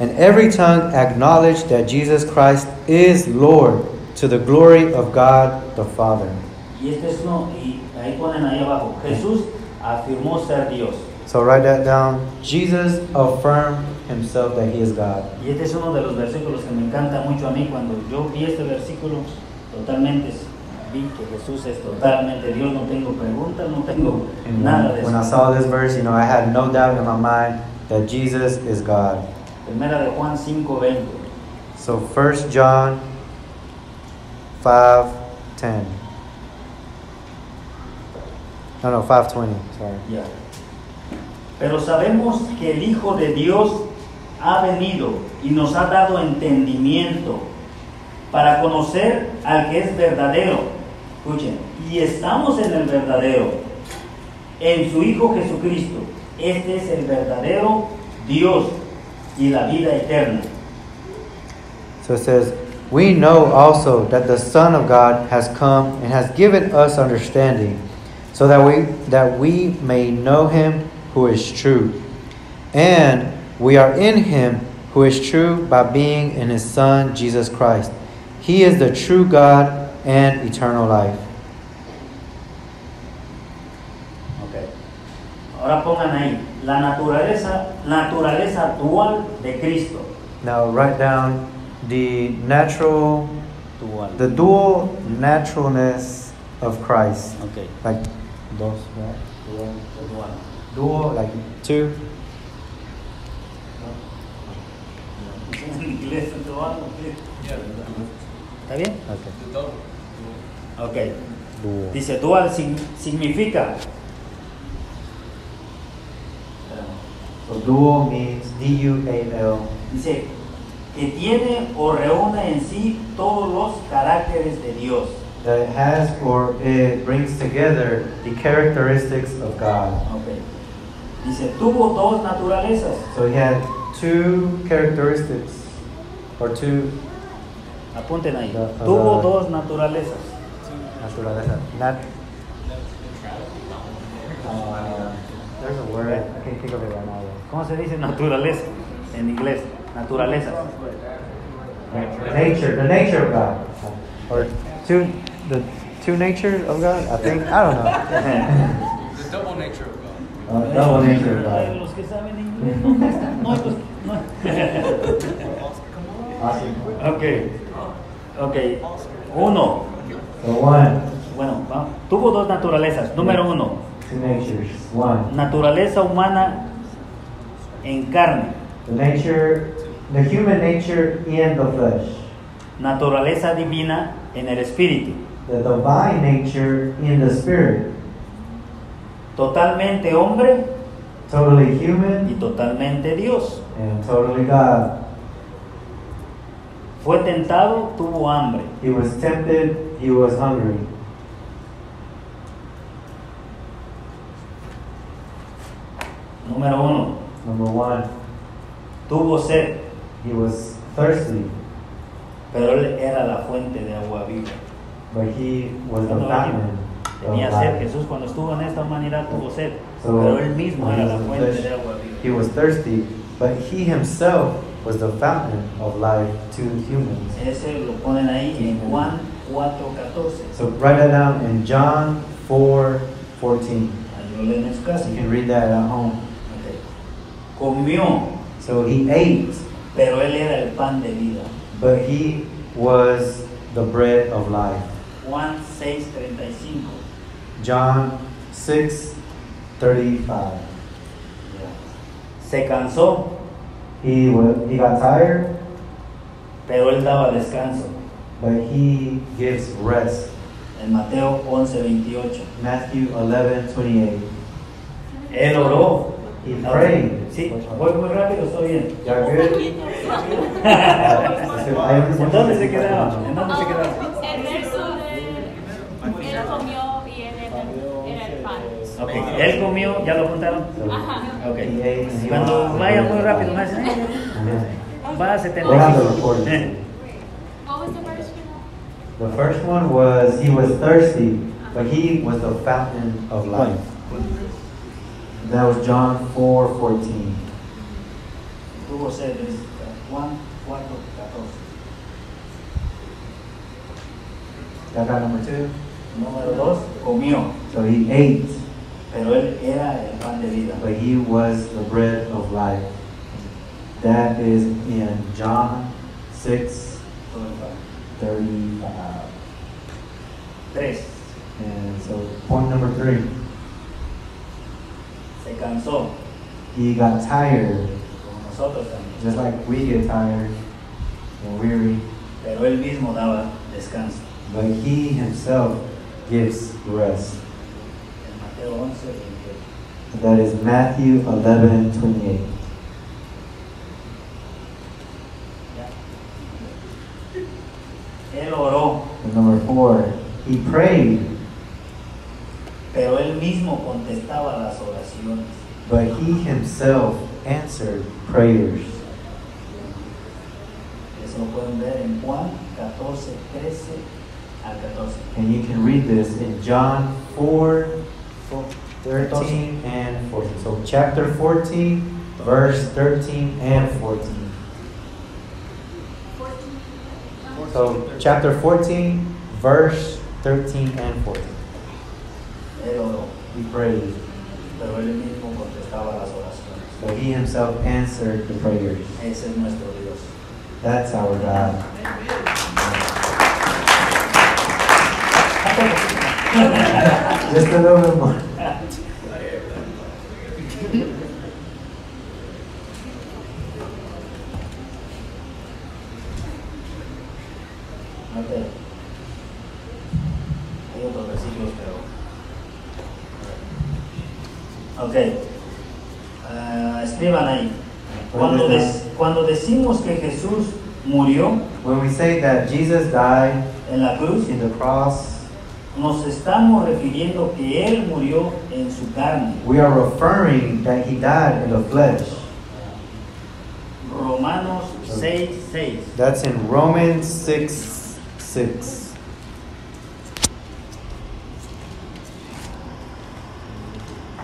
and every tongue acknowledge that Jesus Christ is Lord, to the glory of God the Father. Y este es uno, y ahí ponen ahí abajo: Jesús afirmó ser Dios. So write that down. Jesus affirmed himself that he is God. Y este es uno de los versículos que me encanta mucho a mí. Cuando yo vi este versículo, totalmente vi que Jesús es totalmente Dios. No tengo preguntas, no tengo And nada de when I eso. saw this verse, I had no doubt in my mind that Jesus is God. Primera de Juan 5:20. So 1 John 5:10. No, 5:20. Sorry. Ya. Pero sabemos que el Hijo de Dios ha venido y nos ha dado entendimiento para conocer al que es verdadero. Escuchen, y estamos en el verdadero, en su Hijo Jesucristo. Este es el verdadero Dios y la vida eterna. So it says, we know also that the Son of God has come and has given us understanding, so that we may know him who is true. And we are in him who is true by being in his Son, Jesus Christ. He is the true God and eternal life. Okay. Ahora pongan ahí la naturaleza dual de Cristo. Now write down the Dual. dual naturalness of Christ. Okay. Like dos, right? Dual. Dual, like two. En inglés dual. ¿Está bien? Okay. Okay. Dual. Dice dual significa. So dual means D-U-A-L. Dice que tiene o reúne en sí todos los caracteres de Dios. That it has or it brings together the characteristics of God. Okay. Dice tuvo dos naturalezas. So he had two characteristics, or two Apunten ahí. The- Tuvo dos naturalezas. naturaleza. There's a word, I can't think of it right now. ¿Cómo se dice naturaleza en inglés? Naturaleza. The nature of God, or the two natures of God. I think I don't know. The double Double nature of Ay, God. los que saben inglés, ¿dónde están? No, los no. Awesome. Ok. Uno. So one, Bueno, tuvo dos naturalezas. Número uno, two natures. One, naturaleza humana en carne. the human nature in the flesh. Naturaleza divina en el espíritu. The divine nature in the spirit. Totalmente hombre Totally y human totalmente Dios. and totally God. Fue tentado, tuvo hambre. He was tempted, he was hungry. Número uno, Number one, tuvo sed, he was thirsty, pero él era la fuente de agua viva. but he was the Cuando fountain tenía of sed, life. Jesús cuando estuvo en esta humanidad tuvo sed, So, pero él mismo when era he la was in fuente flesh, de agua viva. he was thirsty, but he himself was the fountain of life to humans. Ese lo ponen ahí en Juan 4:14. So write that down in John 4:14. Ahí lo leen en su casa. You can read that at home. Ok. Comió, So he ate, pero él era el pan de vida. but he was the bread of life. Juan 6:35. John 6:35. Se cansó, He got tired, pero él daba descanso. but he gives rest. En Mateo 11:28. Matthew 11:28. Él oró. He prayed. Sí, voy muy rápido, estoy bien. Y'all good? ¿En dónde se quedaba? ¿En dónde se quedaba? El verso de él comió y él era el pan. Ok, él comió, ¿ya lo apuntaron? Ajá. Ok. He ate and he Cuando was- vaya muy rápido, me hacen, Amen. va a We'll have the 75. recording. What was the verse? The first one was he was thirsty, but he was the fountain of life. That was John 4:14. Tuvo sed, es Juan 4:14. Y'all got number two? Número 2, comió, So he ate, pero él era el pan de vida. but he was the bread of life. That is in John 6:35. 3, And so point number 3, se cansó, he got tired, como nosotros también, just like we get tired and weary, pero él mismo daba descanso. but he himself gives rest. En Mateo 11:28. That is Matthew 11:28. Él oró, And number 4, he prayed, pero él mismo contestaba las oraciones. but he himself answered prayers. Eso lo pueden ver en Juan 14:13 al 14. And you can read this in John 4:13 and 14. So chapter 14, verse 13 and 14. So chapter 14, verse 13 and 14. Él oró, He prayed, pero él mismo contestaba las oraciones. but he himself answered the prayers. Ese es nuestro Dios. That's our God. Just a little bit more. Ok. Hay otros versículos, pero. Ok. Escriban ahí. Cuando decimos que Jesús murió When we say that Jesus died en la cruz, in the cross, nos estamos refiriendo que Él murió en su carne. we are referring that he died in the flesh. Romanos 6:6. That's in Romans 6:6.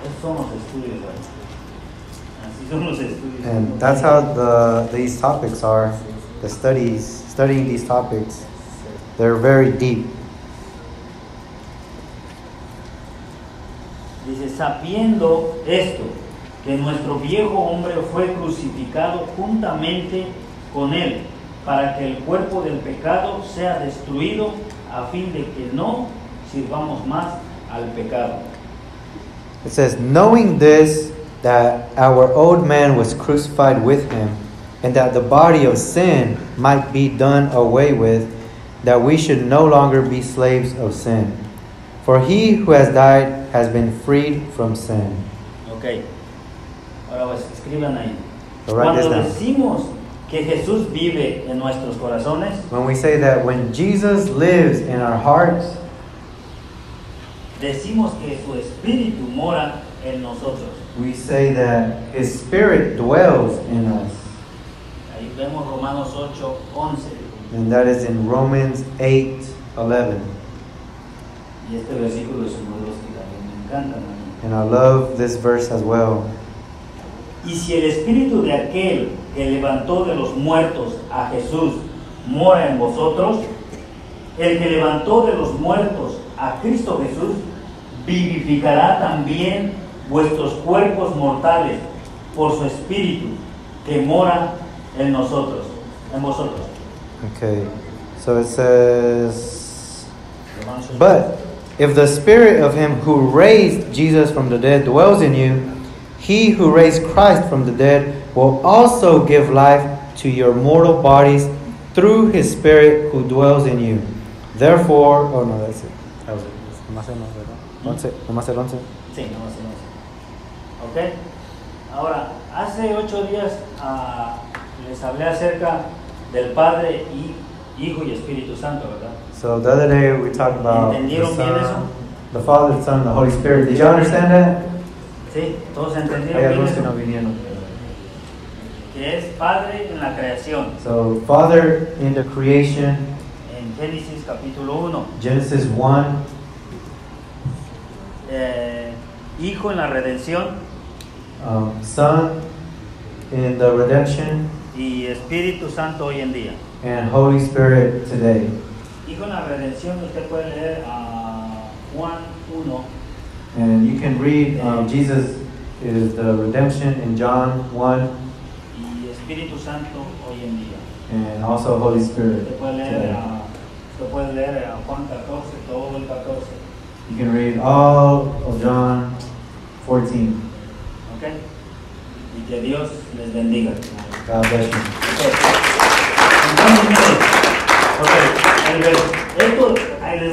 Esos son los estudios, ¿verdad? Así son los estudios. And that's how these topics are. The studying these topics, they're very deep. Dice, sabiendo esto, que nuestro viejo hombre fue crucificado juntamente con él, para que el cuerpo del pecado sea destruido, a fin de que no sirvamos más al pecado. It says, knowing this, that our old man was crucified with him, and that the body of sin might be done away with, that we should no longer be slaves of sin. For he who has died has been freed from sin. Ok. Ahora pues, escriban ahí. So write this Cuando down. decimos que Jesús vive en nuestros corazones, When we say that when Jesus lives in our hearts, decimos que su espíritu mora en nosotros. we say that his spirit dwells in us. Ahí vemos Romanos 8:11. And that is in Romans 8:11. Y este versículo es uno de los que también me encantan a mí. And I love this verse as well. Y si el espíritu de aquel que levantó de los muertos a Jesús mora en vosotros, el que levantó de los muertos a Cristo Jesús vivificará también vuestros cuerpos mortales por su espíritu que mora en nosotros, en vosotros. Okay, so it says, Romanos 8. but if the spirit of him who raised Jesus from the dead dwells in you, he who raised Christ from the dead will also give life to your mortal bodies through his spirit who dwells in you. Therefore, oh no, that's it. That was it. Nomás el 11, ¿verdad? Nomás el 11. Sí, no más, no más. Ok. Ahora, hace 8 días les hablé acerca del Padre, Hijo y Espíritu Santo, ¿verdad? So the other day we talked about the ¿Entendieron bien eso? Son, the Father, the Son, and the Holy Spirit. Did you understand that? Sí, todos Hay entendieron bien algunos que eso. no vinieron. Que es Padre en la creación. So Father in the creation, En Génesis capítulo 1. Genesis 1, Hijo en la redención Son in the redemption, y Espíritu Santo hoy en día. and Holy Spirit today. Hijo en la redención, usted puede leer a Juan 1. And you can read Jesus is the redemption in John 1, Y Espíritu Santo hoy en día. and also Holy Spirit Usted puede leer today. a Juan 14, todo el 14. You can read all of John 14. ¿Ok? Y que Dios les bendiga. God bless you. Ok. Entonces, miren. Ok. Ahí les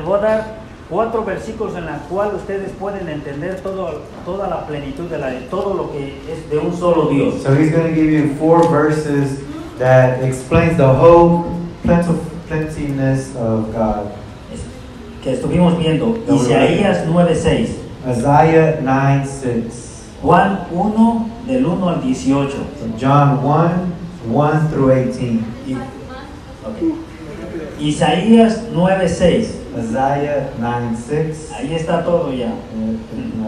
voy a dar 4 versículos en los cuales ustedes pueden entender toda la plenitud de todo lo que es de un solo Dios. So he's going to give you 4 verses that explains the whole plentiness of God. Que estuvimos viendo. Isaías 9:6. Isaiah 9:6. Juan 1 del 1 al 18. So John 1 through 18. Okay. Isaías 9:6. Isaiah 9:6. Ahí está todo ya.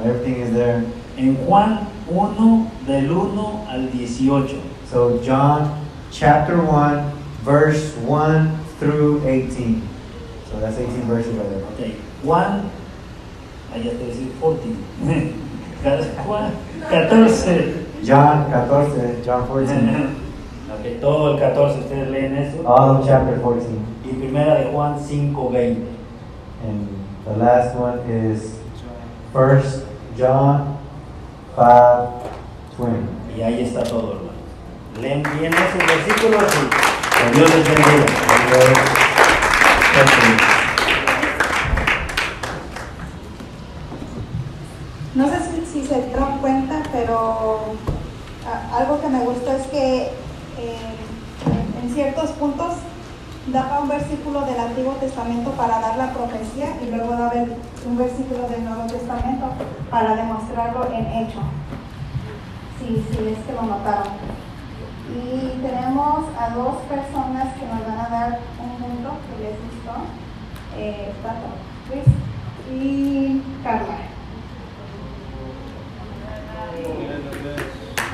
Everything is there. En Juan 1 del 1 al 18. So John chapter 1 verse 1 through 18. So that's 18 verses right there. Okay. Juan, allá te decir 14. Juan 14. John 14, John 14. Okay, todo el 14 ustedes leen eso. All of chapter 14. Y primera de Juan 5:20. And the last one is 1 John 5:20. Y ahí está todo, hermano. Leen bien esos versículos y que Dios les bendiga. No sé si se dieron cuenta, pero algo que me gustó es que en ciertos puntos daba un versículo del Antiguo Testamento para dar la profecía y luego daba un versículo del Nuevo Testamento para demostrarlo en hecho. Sí, es que lo notaron. Y tenemos a 2 personas que nos van a dar un punto que les gustó. Tanto Luis y Carla.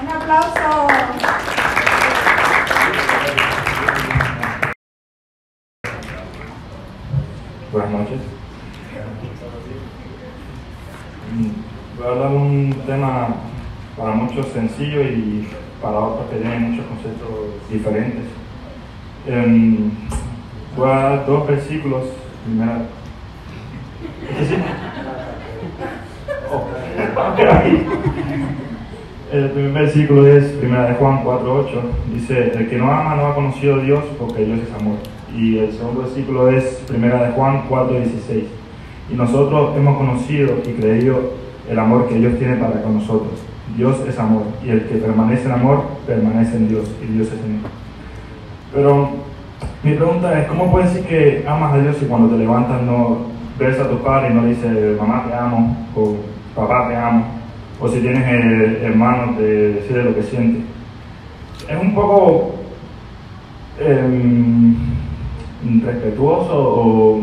Un aplauso. Buenas noches. Voy a hablar de un tema para muchos sencillo y para otros que tienen muchos conceptos diferentes. Voy a dar dos versículos. Primera. ¿Sí? El primer versículo es 1 de Juan 4:8. Dice: el que no ama no ha conocido a Dios, porque Dios es amor. Y el segundo versículo es 1 de Juan 4:16. Y nosotros hemos conocido y creído el amor que Dios tiene para con nosotros. Dios es amor, y el que permanece en amor, permanece en Dios, y Dios es en él. Pero mi pregunta es, ¿cómo puedes decir que amas a Dios si cuando te levantas no ves a tu padre y no le dices, mamá te amo, o papá te amo, o si tienes hermanos, de decirle lo que sientes? Es un poco respetuoso o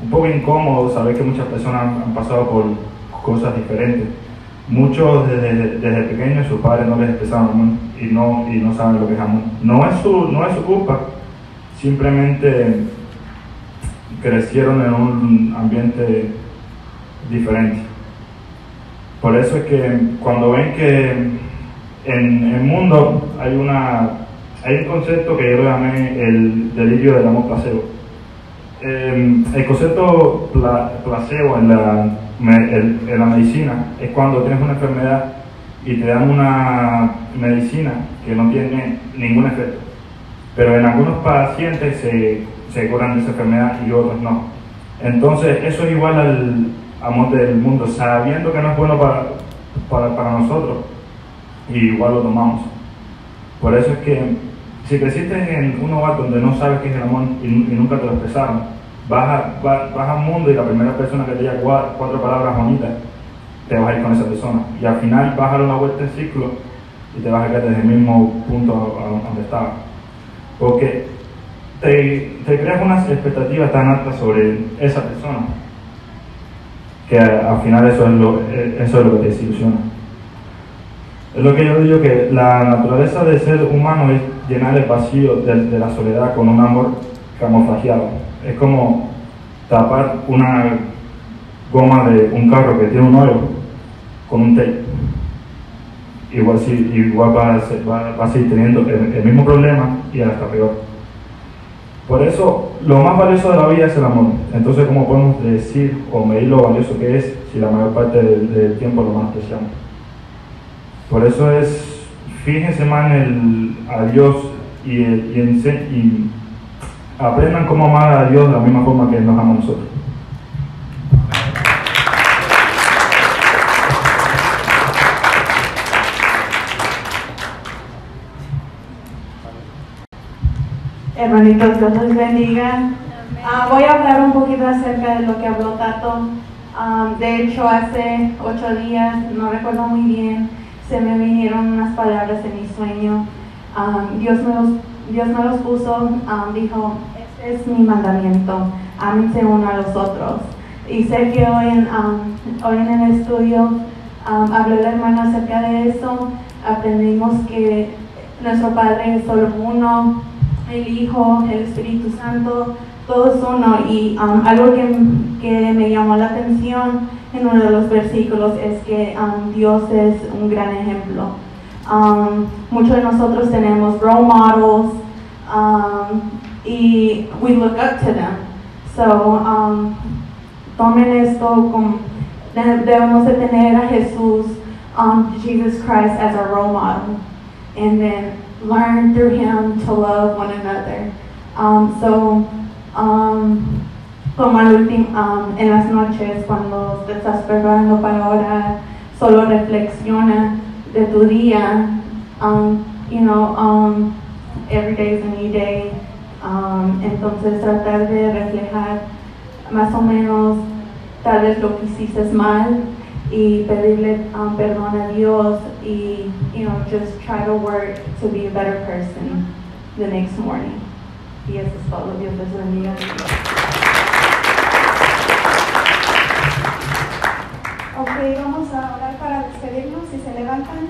un poco incómodo saber que muchas personas han pasado por cosas diferentes. Muchos desde pequeños sus padres no les expresaron amor y no saben lo que es amor. No es su culpa, simplemente crecieron en un ambiente diferente. Por eso es que cuando ven que en el mundo hay un concepto que yo lo llamé el delirio del amor placebo. El concepto placebo en la medicina es cuando tienes una enfermedad y te dan una medicina que no tiene ningún efecto, pero en algunos pacientes se curan de esa enfermedad y otros no. Entonces eso es igual al amor del mundo, sabiendo que no es bueno para nosotros, y igual lo tomamos. Por eso es que si creciste en un hogar donde no sabes qué es el amor y nunca te lo expresaron, vas al mundo y la primera persona que te diga cuatro palabras bonitas, te vas a ir con esa persona. Y al final vas a dar una vuelta en ciclo y te vas a quedar desde el mismo punto donde estabas. Porque te creas unas expectativas tan altas sobre esa persona que al final eso es lo que te desilusiona. Es lo que yo digo, que la naturaleza del ser humano es llenar el vacío de la soledad con un amor camuflajeado. Es como tapar una goma de un carro que tiene un hoyo con un tape. Igual va a seguir teniendo el mismo problema y hasta peor. Por eso, lo más valioso de la vida es el amor. Entonces, ¿cómo podemos decir o medir lo valioso que es si la mayor parte del tiempo lo menospreciamos? Por eso fíjense más a Dios y aprendan cómo amar a Dios de la misma forma que Él nos ama a nosotros. Hermanitos, Dios los bendiga. Voy a hablar un poquito acerca de lo que habló Tato. De hecho, hace 8 días, no recuerdo muy bien, se me vinieron unas palabras en mi sueño. Dios me los puso, dijo, este es mi mandamiento, ámense uno a los otros. Y sé que hoy en el estudio habló la hermana acerca de eso. Aprendimos que nuestro Padre es solo uno, el Hijo, el Espíritu Santo, todo es uno. Y algo que me llamó la atención en uno de los versículos es que Dios es un gran ejemplo. Muchos de nosotros tenemos role models y we look up to them. So tomen esto como debemos de tener a Jesús, Jesus Christ as our role model, and then learn through Him to love one another. Como al último, en las noches cuando te estás preparando para orar, solo reflexiona de tu día. Every day is a new day. Entonces tratar de reflejar más o menos tal vez lo que hiciste mal y pedirle perdón a Dios y just try to work to be a better person the next morning. Y eso es todo. Dios les bendiga. Ok, vamos a orar para despedirnos. Si se levantan.